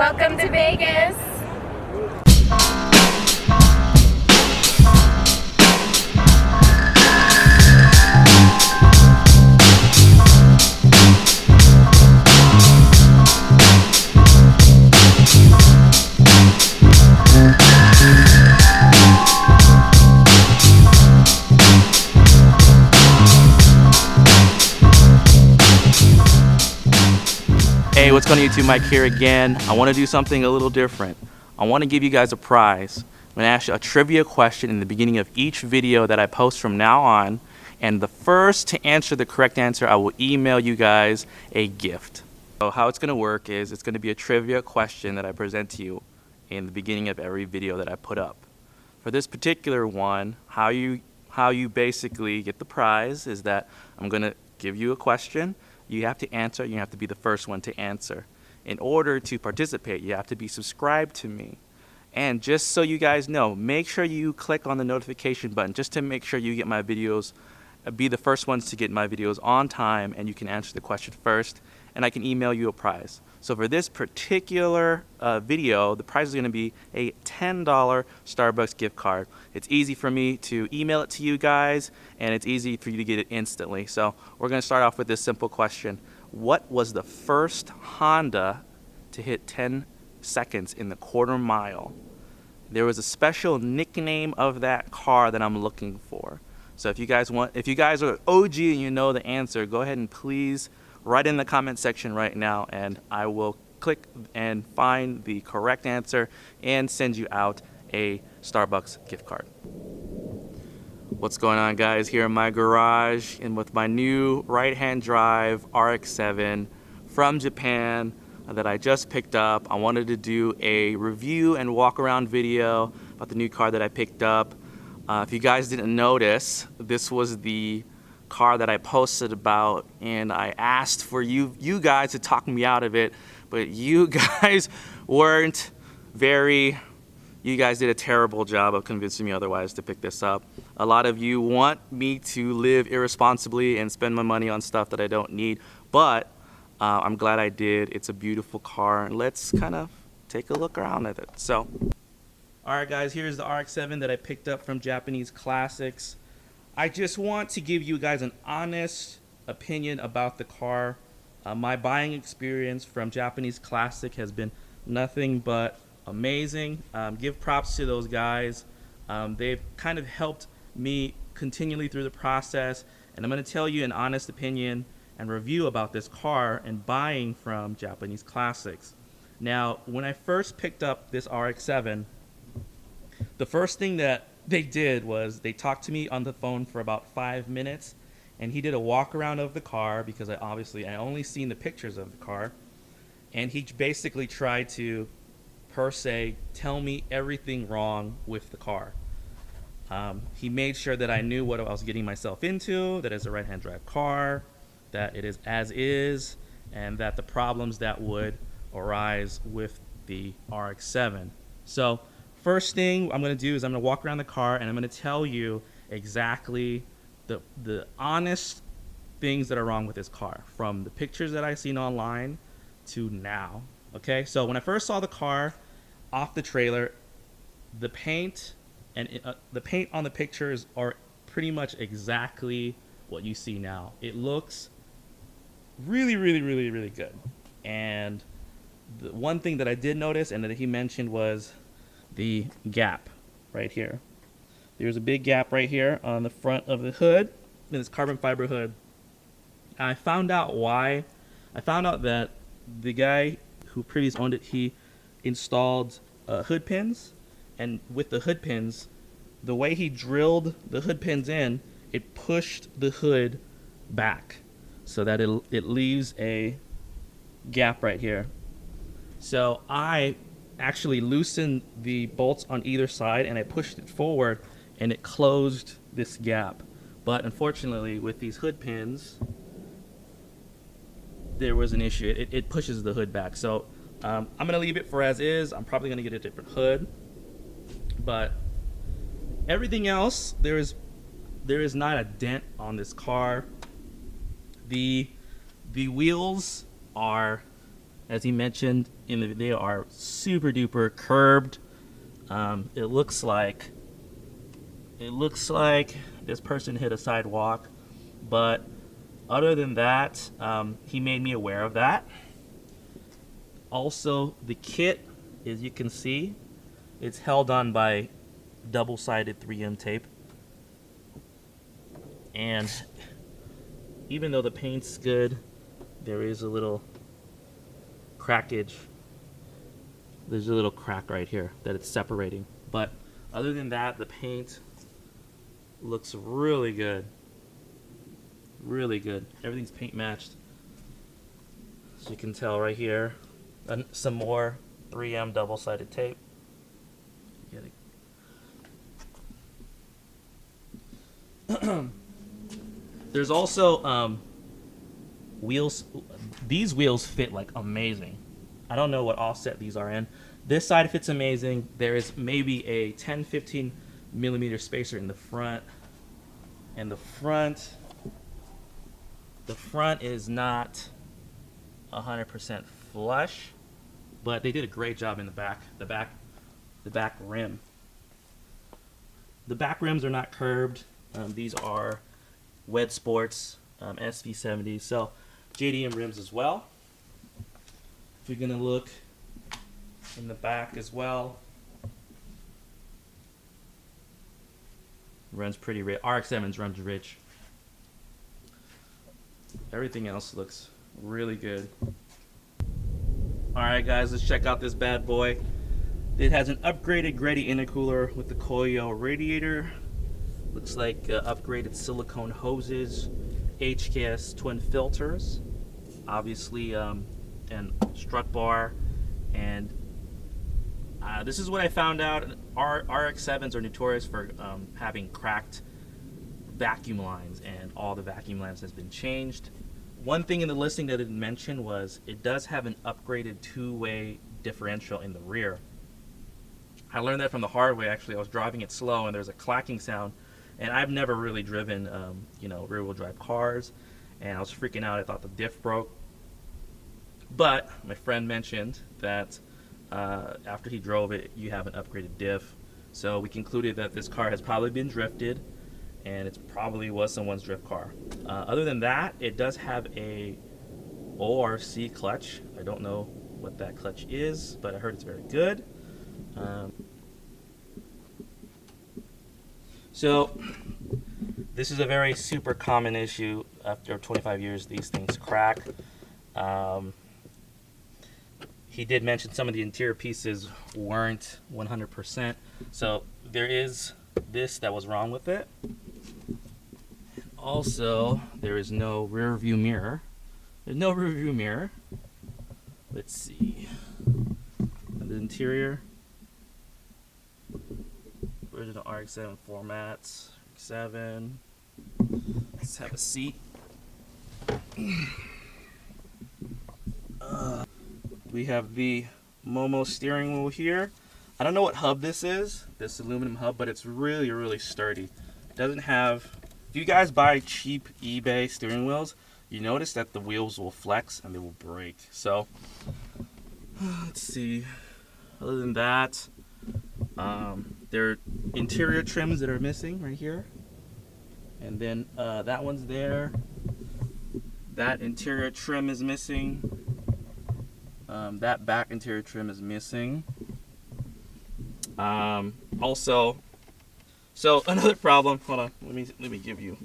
Welcome to Vegas. Hey, what's going on YouTube? Mike here again. I want to do something a little different. I want to give you guys a prize. I'm going to ask you a trivia question in the beginning of each video that I post from now on. And the first to answer the correct answer, I will email you guys a gift. So how it's going to work is it's going to be a trivia question that I present to you in the beginning of every video that I put up. For this particular one, how you basically get the prize is that I'm going to give you a question. You have to answer. You have to be the first one to answer. In order to participate, you have to be subscribed to me. And just so you guys know, make sure you click on the notification button just to make sure you get my videos, be the first ones to get my videos on time, and you can answer the question first, and I can email you a prize. So for this particular video, the prize is going to be a $10 Starbucks gift card. It's easy for me to email it to you guys, and it's easy for you to get it instantly. So we're going to start off with this simple question. What was the first Honda to hit 10 seconds in the quarter mile? There was a special nickname of that car that I'm looking for. So if you guys are OG and you know the answer, go ahead and please write in the comment section right now, and I will click and find the correct answer and send you out a Starbucks gift card. What's going on, guys? Here in my garage and with my new right-hand drive RX7 from Japan that I just picked up. I wanted to do a review and walk around video about the new car that I picked up. If you guys didn't notice, this was the car that I posted about, and I asked for you guys to talk me out of it, but you guys you guys did a terrible job of convincing me otherwise to pick this up. A lot of you want me to live irresponsibly and spend my money on stuff that I don't need, but I'm glad I did. It's a beautiful car. Let's kind of take a look around at it. So, alright guys, here's the RX-7 that I picked up from Japanese Classics. I just want to give you guys an honest opinion about the car. My buying experience from Japanese Classic has been nothing but amazing. Give props to those guys. They've kind of helped me continually through the process, and I'm going to tell you an honest opinion and review about this car and buying from Japanese Classics. Now, when I first picked up this RX-7, the first thing that they did was they talked to me on the phone for about 5 minutes, and he did a walk around of the car because I only seen the pictures of the car, and he basically tried to per se tell me everything wrong with the car. He made sure that I knew what I was getting myself into, that it's a right-hand drive car, that it is as is, and that the problems that would arise with the RX-7. So first thing I'm going to do is I'm going to walk around the car and I'm going to tell you exactly the honest things that are wrong with this car, from the pictures that I've seen online to now. Okay, so when I first saw the car off the trailer, the paint on the pictures are pretty much exactly what you see now. It looks really, really, really, really good. And the one thing that I did notice and that he mentioned was the gap right here. There's a big gap right here on the front of the hood, in this carbon fiber hood. I found out why. I found out that the guy who previously owned it, he installed hood pins, and with the hood pins, the way he drilled the hood pins in, it pushed the hood back so that it leaves a gap right here. So I actually loosened the bolts on either side and I pushed it forward and it closed this gap. But unfortunately with these hood pins, there was an issue. It pushes the hood back. So I'm going to leave it for as is. I'm probably going to get a different hood. But everything else, there is not a dent on this car. The wheels are as he mentioned in the video, are super duper curbed. It looks like this person hit a sidewalk, but other than that, he made me aware of that. Also, the kit, as you can see, it's held on by double-sided 3M tape. And even though the paint's good, there is a little crackage. There's a little crack right here that it's separating. But other than that, the paint looks really good. Really good. Everything's paint matched. As you can tell right here. And some more 3M double-sided tape. There's also wheels. These wheels fit like amazing. I don't know what offset these are in. This side fits amazing. There is maybe a 10-15 millimeter spacer in the front, and the front is not 100% flush, but they did a great job in the back. The back rim. The back rims are not curved. These are Wed Sports SV70, so JDM rims as well. If you're gonna look in the back as well, runs pretty rich. RX7's runs rich. Everything else looks really good. Alright guys, let's check out this bad boy. It has an upgraded Grady intercooler with the Koyo radiator. Looks like upgraded silicone hoses, HKS twin filters, obviously and strut bar, and this is what I found out. RX7s are notorious for having cracked vacuum lines, and all the vacuum lines has been changed. One thing in the listing that I didn't mention was it does have an upgraded two-way differential in the rear. I learned that from the hard way. Actually, I was driving it slow and there's a clacking sound, and I've never really driven rear-wheel drive cars, and I was freaking out. I thought the diff broke, but my friend mentioned that after he drove it, you have an upgraded diff. So we concluded that this car has probably been drifted, and it probably was someone's drift car. Other than that, it does have a ORC clutch. I don't know what that clutch is, but I heard it's very good. So this is a very super common issue. After 25 years, these things crack. He did mention some of the interior pieces weren't 100%. So there is this that was wrong with it. Also, there is no rear view mirror. There's no rear view mirror. Let's see. The interior. Original RX7 formats. RX7. Let's have a seat. We have the Momo steering wheel here. I don't know what hub this is, this aluminum hub, but it's really, really sturdy. It doesn't have, if you guys buy cheap eBay steering wheels, you notice that the wheels will flex and they will break. So, let's see. Other than that, there are interior trims that are missing right here. And then that one's there. That interior trim is missing. That back interior trim is missing. Also, so another problem, hold on, let me give you.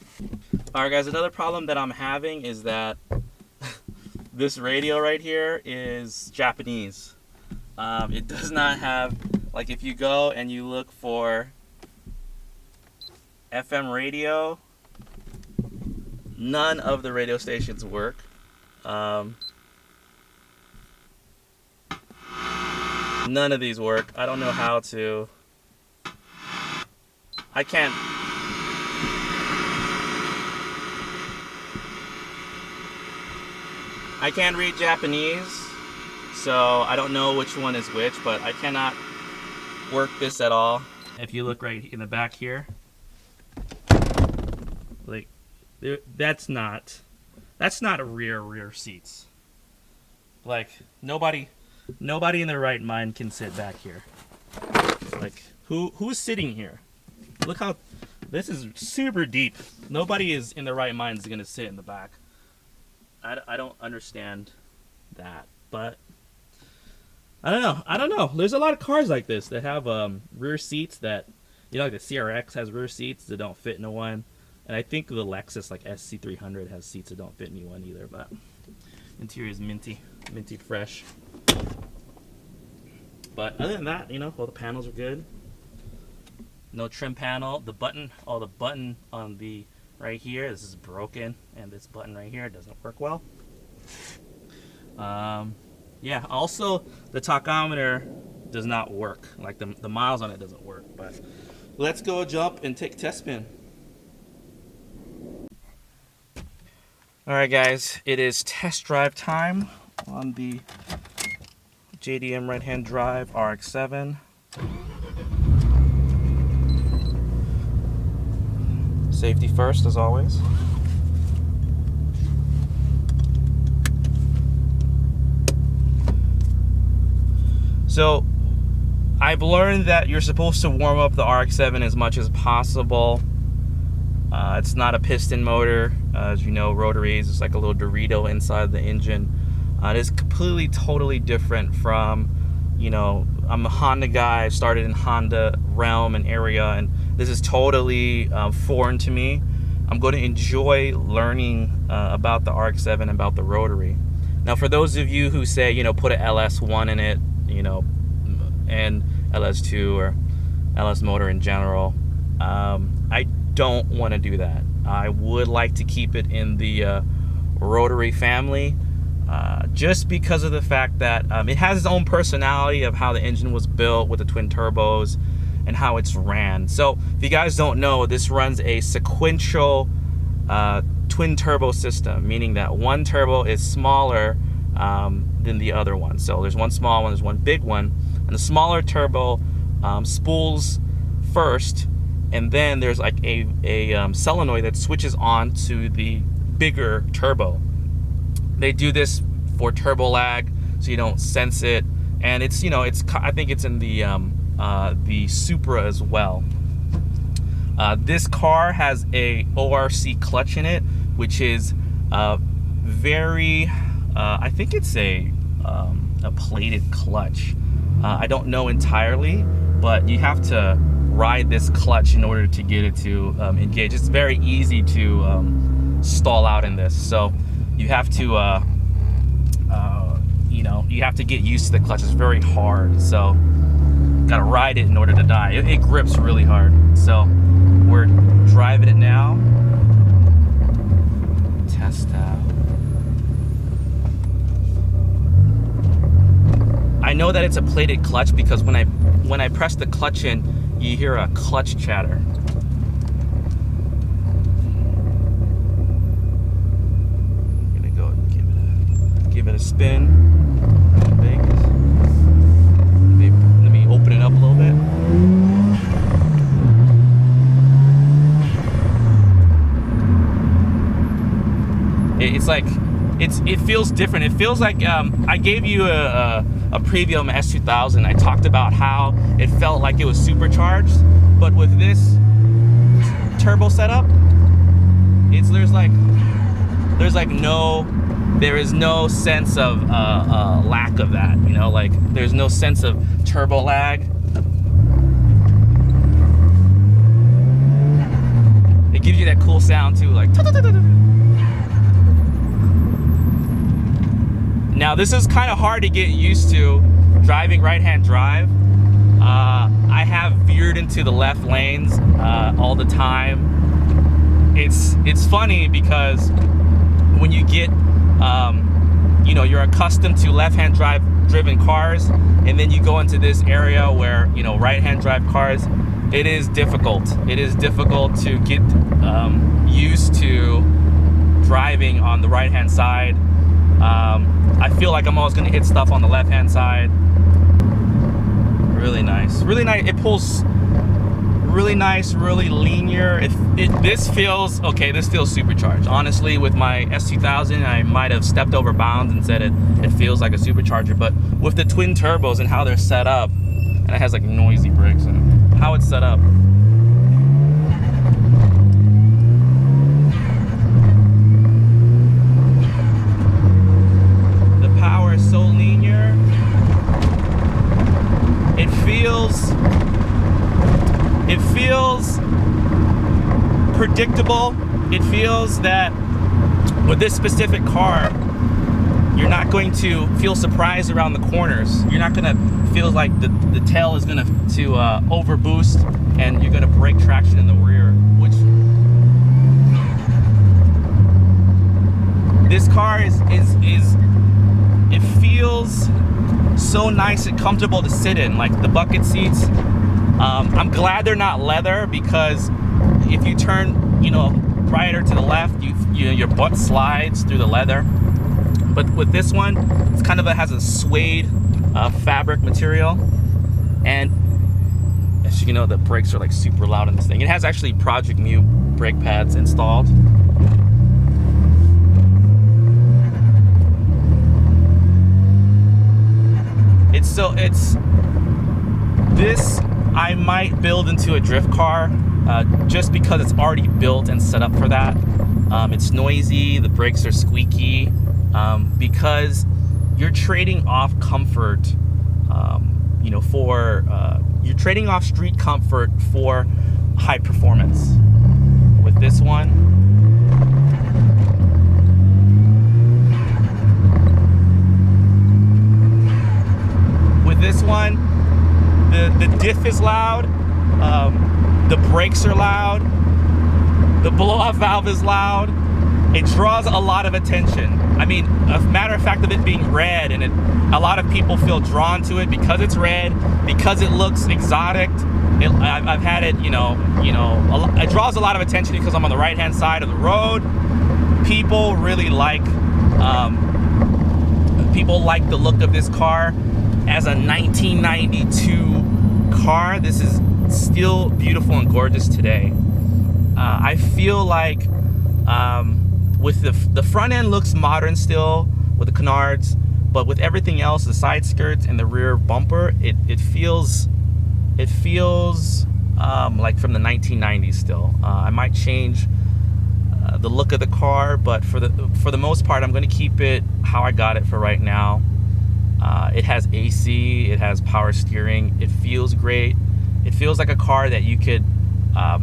Alright guys, another problem that I'm having is that this radio right here is Japanese. It does not have, like if you go and you look for FM radio, none of the radio stations work. None of these work. I don't know how to. I can't. I can't read Japanese, so I don't know which one is which, but I cannot work this at all. If you look right in the back here, like that's not rear seats. Like nobody in their right mind can sit back here. Like who's sitting here? Look how this is super deep. Nobody is in their right mind is gonna sit in the back. I don't understand that, but I don't know. There's a lot of cars like this that have rear seats that, you know, like the CRX has rear seats that don't fit into one, and I think the Lexus like SC300 has seats that don't fit in one either. But interior is minty fresh. But other than that, you know, all the panels are good. No trim panel. The button on the right here, this is broken, and this button right here doesn't work well. Yeah, also the tachometer does not work. Like the miles on it doesn't work. But let's go jump and take a test spin. All right, guys, it is test drive time on the JDM right-hand drive RX7. Safety first, as always. So, I've learned that you're supposed to warm up the RX7 as much as possible. It's not a piston motor. As you know, rotaries, it's like a little Dorito inside the engine. It is completely, totally different from, you know, I'm a Honda guy, started in Honda realm and area, and this is totally foreign to me. I'm going to enjoy learning about the RX7, about the rotary. Now, for those of you who say, you know, put an LS1 in it, you know, and LS2 or LS motor in general, I don't want to do that. I would like to keep it in the rotary family, just because of the fact that it has its own personality of how the engine was built with the twin turbos and how it's ran. So if you guys don't know, this runs a sequential twin turbo system, meaning that one turbo is smaller than the other one. So there's one small one, there's one big one, and the smaller turbo spools first, and then there's like a solenoid that switches on to the bigger turbo. They do this for turbo lag, so you don't sense it, and it's, you know, I think it's in the Supra as well. This car has a ORC clutch in it, which is very, I think it's a plated clutch. I don't know entirely, but you have to ride this clutch in order to get it to engage. It's very easy to stall out in this, so you have to you know, you have to get used to the clutch. It's very hard, so gotta ride it in order to die. It grips really hard. So we're driving it now. Test out. I know that it's a plated clutch because when I press the clutch in, you hear a clutch chatter. I'm gonna go give it a spin. Let me open it up a little bit. It's like it feels different. It feels like I gave you a preview on my S2000. I talked about how it felt like it was supercharged, but with this turbo setup, there is no sense of lack of that. You know, like there's no sense of turbo lag. It gives you that cool sound too, like. Now this is kind of hard to get used to driving right-hand drive. I have veered into the left lanes all the time. It's funny because when you get you know, you're accustomed to left-hand drive driven cars, and then you go into this area where, you know, right-hand drive cars, it is difficult. It is difficult to get used to driving on the right-hand side. I feel like I'm always going to hit stuff on the left-hand side. Really nice. Really nice. It pulls really nice, really linear. This feels okay. This feels supercharged. Honestly, with my S2000, I might have stepped over bounds and said it feels like a supercharger. But with the twin turbos and how they're set up, and it has like noisy brakes and how it's set up. The power is so linear. It feels predictable. It feels that with this specific car, you're not going to feel surprised around the corners. You're not gonna feel like the tail is gonna over boost and you're gonna break traction in the rear, which this car it feels so nice and comfortable to sit in, like the bucket seats. I'm glad they're not leather, because if you turn, right or to the left, your butt slides through the leather. But with this one, it's kind of has a suede fabric material, and as you know, the brakes are like super loud on this thing. It has actually Project Mu brake pads installed. This I might build into a drift car, just because it's already built and set up for that. It's noisy, the brakes are squeaky, because you're trading off comfort, you're trading off street comfort for high performance. With this one, the diff is loud, the brakes are loud, the blow-off valve is loud. It draws a lot of attention. I mean, a matter of fact of it being red, and a lot of people feel drawn to it because it's red, because it looks exotic. I've had it, it draws a lot of attention because I'm on the right-hand side of the road. People really like the look of this car. As a 1992 car, this is still beautiful and gorgeous today. I feel like with the front end looks modern still with the canards, but with everything else, the side skirts and the rear bumper, it feels like from the 1990s still. I might change the look of the car, but for the most part, I'm going to keep it how I got it for right now. It has AC, it has power steering, it feels great. It feels like a car that you could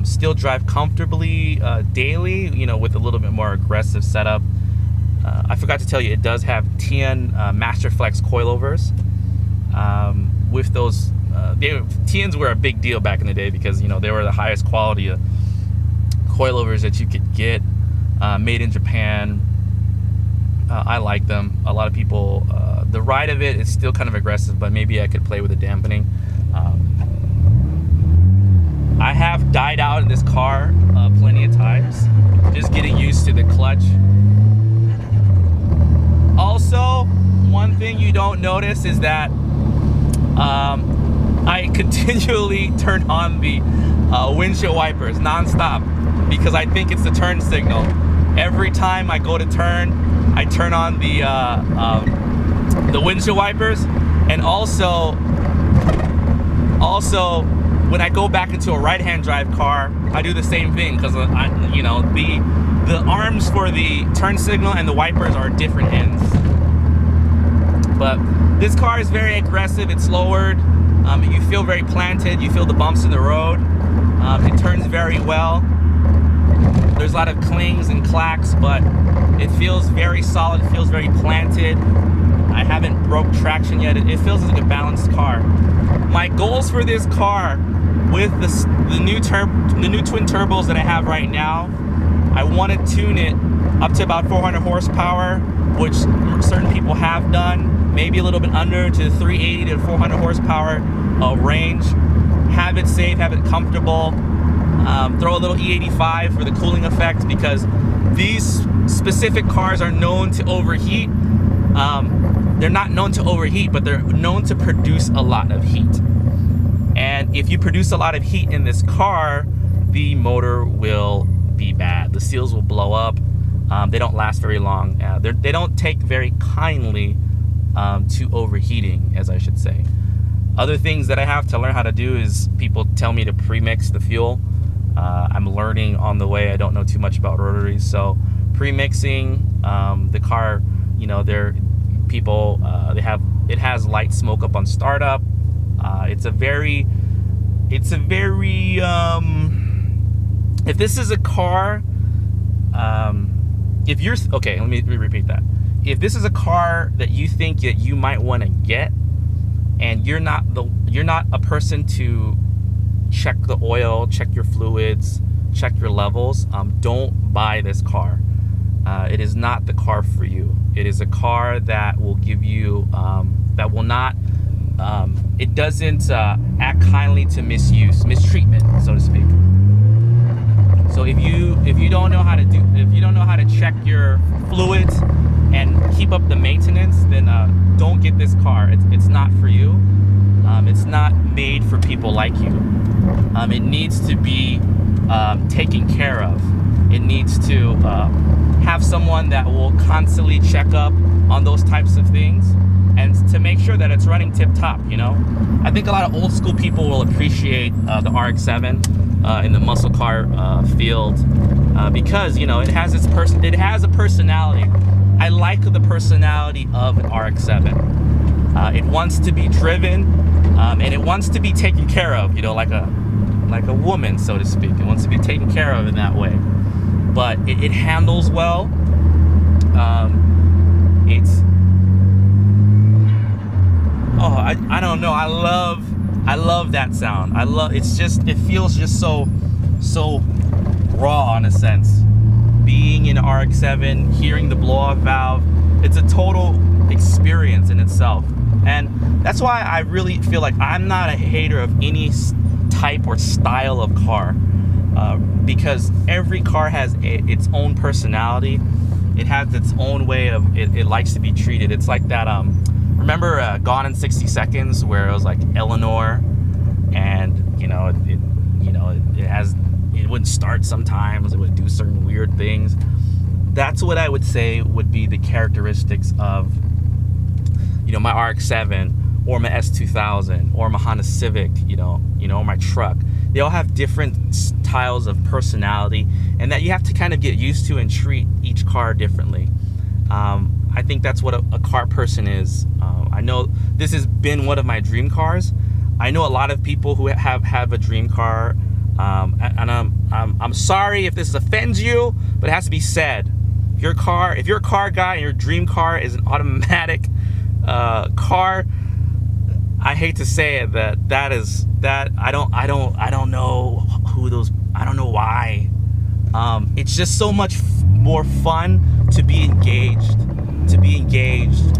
still drive comfortably daily, with a little bit more aggressive setup. I forgot to tell you, it does have TN Masterflex coilovers. With those, TNs were a big deal back in the day because, they were the highest quality of coilovers that you could get, made in Japan. I like them. A lot of people, the ride of it is still kind of aggressive, but maybe I could play with the dampening. I have died out in this car plenty of times, just getting used to the clutch. Also, one thing you don't notice is that I continually turn on the windshield wipers non-stop because I think it's the turn signal. Every time I go to turn, I turn on the windshield wipers, and also when I go back into a right-hand drive car, I do the same thing because the arms for the turn signal and the wipers are different ends. But this car is very aggressive. It's lowered. You feel very planted. You feel the bumps in the road. It turns very well. There's a lot of clings and clacks, but it feels very solid. It feels very planted. I haven't broke traction yet. It feels like a balanced car. My goals for this car, with the new twin turbos that I have right now, I want to tune it up to about 400 horsepower, which certain people have done. Maybe a little bit under, to 380 to 400 horsepower range. Have it safe, have it comfortable. Throw a little E85 for the cooling effect, because these specific cars are known to overheat. They're not known to overheat, but they're known to produce a lot of heat. And if you produce a lot of heat in this car, the motor will be bad. The seals will blow up. They don't last very long. They don't take very kindly to overheating, as I should say. Other things that I have to learn how to do is people tell me to pre-mix the fuel. I'm learning on the way. I don't know too much about rotaries, so pre-mixing the car. You know, it has light smoke up on startup. It's a very if this is a car, if you're okay, let me repeat that. If this is a car that you think that you might want to get, and you're not a person to check the oil, check your fluids, check your levels, don't buy this car. It is not the car for you. It is a car that will give you that will not it doesn't act kindly to mistreatment, so to speak. So if you don't know how to check your fluids and keep up the maintenance, then don't get this car. It's not for you. It's not made for people like you. It needs to be taken care of. It needs to have someone that will constantly check up on those types of things and to make sure that it's running tip top, you know? I think a lot of old school people will appreciate the RX7 in the muscle car field because, you know, it has a personality. I like the personality of an RX7. It wants to be driven and it wants to be taken care of, you know, like a woman, so to speak. It wants to be taken care of in that way. But it handles well. I don't know. I love that sound. It feels just so raw in a sense. Being in RX7, hearing the blow-off valve, it's a total experience in itself. And that's why I really feel like I'm not a hater of any type or style of car, because every car has its own personality. It has its own way of it likes to be treated. It's like that remember Gone in 60 Seconds, where it was like Eleanor, and it wouldn't start sometimes, it would do certain weird things. That's what I would say would be the characteristics of, you know, my RX7 or my S2000 or my Honda Civic, you know, or my truck. They all have different styles of personality, and that you have to kind of get used to and treat each car differently. I think that's what a car person is. I know this has been one of my dream cars. I know a lot of people who have a dream car, and I'm sorry if this offends you, but it has to be said. If you're a car guy and your dream car is an automatic car, I hate to say it, I don't know who those, I don't know why. It's just so much more fun to be engaged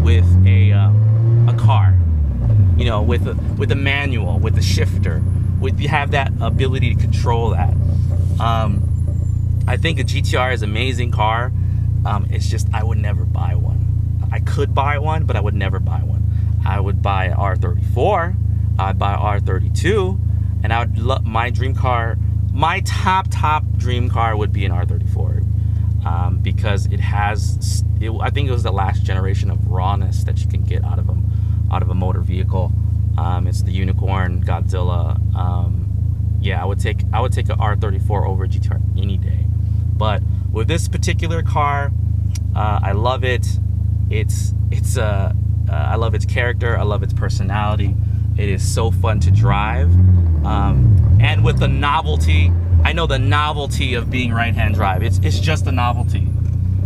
with a car, you know, with a manual, with a shifter, you have that ability to control that. I think a GTR is an amazing car. It's just I would never buy one. I could buy one, but I would never buy one. I would buy an R34, I'd buy an R32, and I would love my dream car. My top dream car would be an R34, because I think it was the last generation of rawness that you can get out of a motor vehicle. It's the unicorn Godzilla. Yeah, I would take an R34 over a GTR any day. But with this particular car, I love it. I love its character. I love its personality. It is so fun to drive. And with the novelty, I know the novelty of being right-hand drive. It's just a novelty.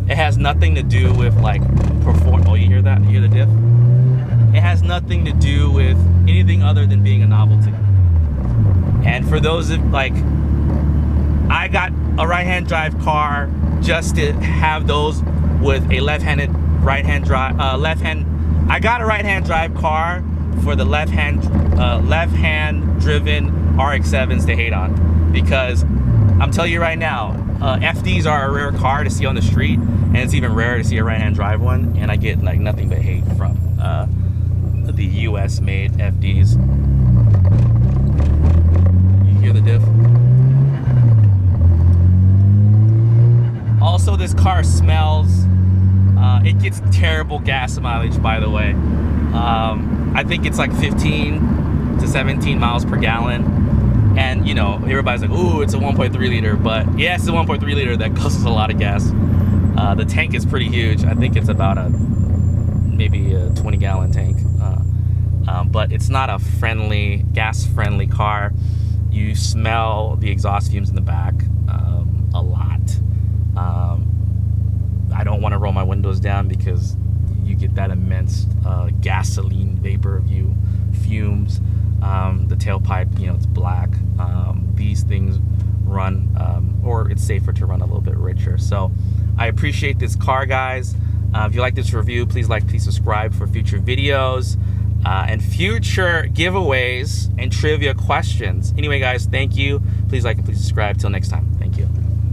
It has nothing to do with like Oh, you hear that? You hear the diff? It has nothing to do with anything other than being a novelty. And for those of like, I got a right-hand drive car just to have those with a left-handed right-hand drive. I got a right-hand drive car for the left-hand driven RX7s to hate on, because I'm telling you right now, FDs are a rare car to see on the street, and it's even rarer to see a right-hand drive one, and I get like nothing but hate from the US made FDs. this car smells. It gets terrible gas mileage, by the way. I think it's like 15 to 17 miles per gallon. And, you know, everybody's like, ooh, it's a 1.3 liter. But yes, it's a 1.3 liter that costs a lot of gas. The tank is pretty huge. I think it's about maybe a 20-gallon tank. But it's not a gas-friendly car. You smell the exhaust fumes in the back a lot. I don't want to roll my windows down because you get that immense gasoline vapor fumes. The tailpipe, you know, it's black. These things run, or it's safer to run a little bit richer. So I appreciate this car, guys. If you like this review, please subscribe for future videos and future giveaways and trivia questions. Anyway, guys, thank you. Please like and please subscribe. Till next time. Thank you.